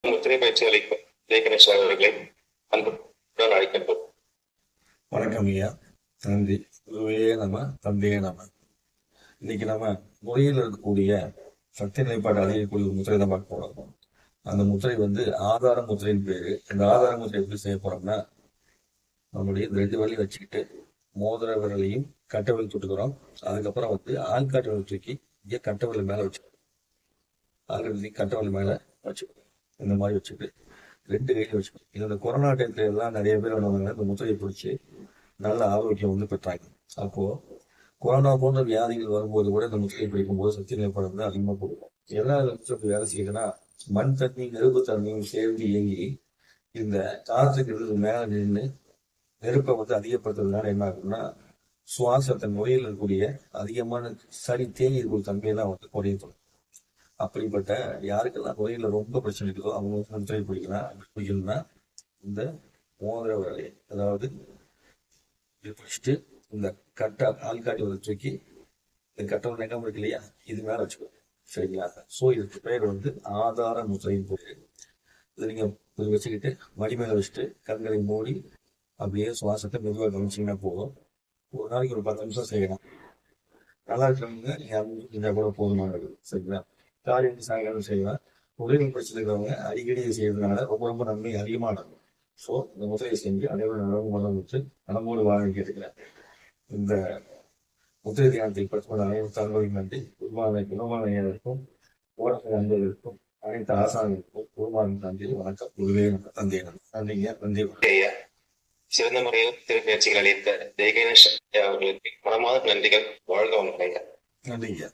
முத்திரை பயிற்சி அளிக்கும் ஜெயகணேஷ் அவர்களை அன்புடன் அழைக்கின்றோம். வணக்கம் ஐயா, நன்றி. குருவே நம, தந்தையே நம. இன்னைக்கு நம்ம முறையில் இருக்கக்கூடிய சக்தி நிலைப்பாடு அழியக்கூடிய ஒரு முத்திரை தான் பார்க்க போறோம். அந்த முத்திரை ஆதார முத்திரைன்னு பேரு. இந்த ஆதார முத்திரை எப்படி செய்ய போறோம்னா, நம்மளுடைய 2 விரலையும் வச்சுக்கிட்டு மோதிர விரலையும் கட்ட விரல் தொட்டுக்கிறோம். அதுக்கப்புறம் ஆள்காட்டு விரல் தூக்கி இங்கே கட்ட விரல் மேல வச்சுக்கணும். ஆள்காட்டு கட்ட விரல் மேல வச்சுக்கணும். இந்த மாதிரி வச்சுட்டு 2 கையிலும் வச்சுக்கணும். இந்த கொரோனா டைம்ல எல்லாம் நிறைய பேர் இந்த முத்திரையை பிடிச்சி நல்ல ஆரோக்கியம் பெற்றாங்க. அப்போ கொரோனா போன்ற வியாதிகள் வரும்போது கூட இந்த முத்திரை பிடிக்கும் போது சக்தி நிலைப்பாடு அதிகமாக கொடுக்கும். எல்லாம் வேலை செய்யுதுன்னா, மண் தண்ணி நெருப்பு தண்ணியும் சேர்ந்து இயங்கி இந்த காற்றுக்கு மேல நின்று நெருப்பை அதிகப்படுத்துறதுனால என்ன ஆகும்னா, சுவாசத்தை நோயில் இருக்கக்கூடிய அதிகமான சளி தேங்கி இருக்கக்கூடிய தன்மையெல்லாம் குறையும். அப்படிப்பட்ட யாருக்கெல்லாம் நோயில ரொம்ப பிரச்சனை இருக்குதோ அவங்க முத்திரை பிடிக்கணும்னா இந்த மோதிர வேலை, அதாவது பிடிச்சிட்டு இந்த ஆள்காட்டி தூக்கி இந்த கட்டை நெகம் இருக்கு இல்லையா, இது மேல வச்சுக்கணும். சரிங்களா? ஸோ இதுக்கு பேர் ஆதார முத்திரையின் பேரு. இது நீங்க வச்சுக்கிட்டு மடி மேல வச்சுட்டு கண்களை மூடி அப்படியே சுவாசத்தை மெதுவாக கவனிச்சிங்கன்னா போதும். ஒரு நாளைக்கு ஒரு 10 நிமிஷம் செய்யலாம். நல்லா இருக்கிறவங்க நீங்க கூட போதுமானது. சரிங்களா? காலையில் சாயங்காலம் செய்யலாம். உடல் பிரச்சனை இருக்கிறவங்க அடிக்கடி செய்யறதுனால ரொம்ப ரொம்ப நன்மை அதிகமாக நடக்கும். ஸோ இந்த முத்திரையை செஞ்சு அனைவரும் நலமும் வளர்ந்து நலமோடு வாழ கேட்டுக்கிறேன். இந்த முத்திரை தியானத்தை பற்றி அனைவரும் தகவல் நன்றி. குருமான நேரருக்கும் ஓரத்தில் நண்பர்களுக்கும் அனைத்து ஆசான்களுக்கும் குருமான நன்றி. வணக்கம். குருவே தந்தை. நன்றிங்க. நன்றி. சிறந்த முறையில் திருப்பெயர்ச்சிகள் அளித்த ஜெயகணேஷ் அவர்களுக்கு மனமார்ந்த நன்றிகள். வாழ்க வளமுடன். நன்றிங்க.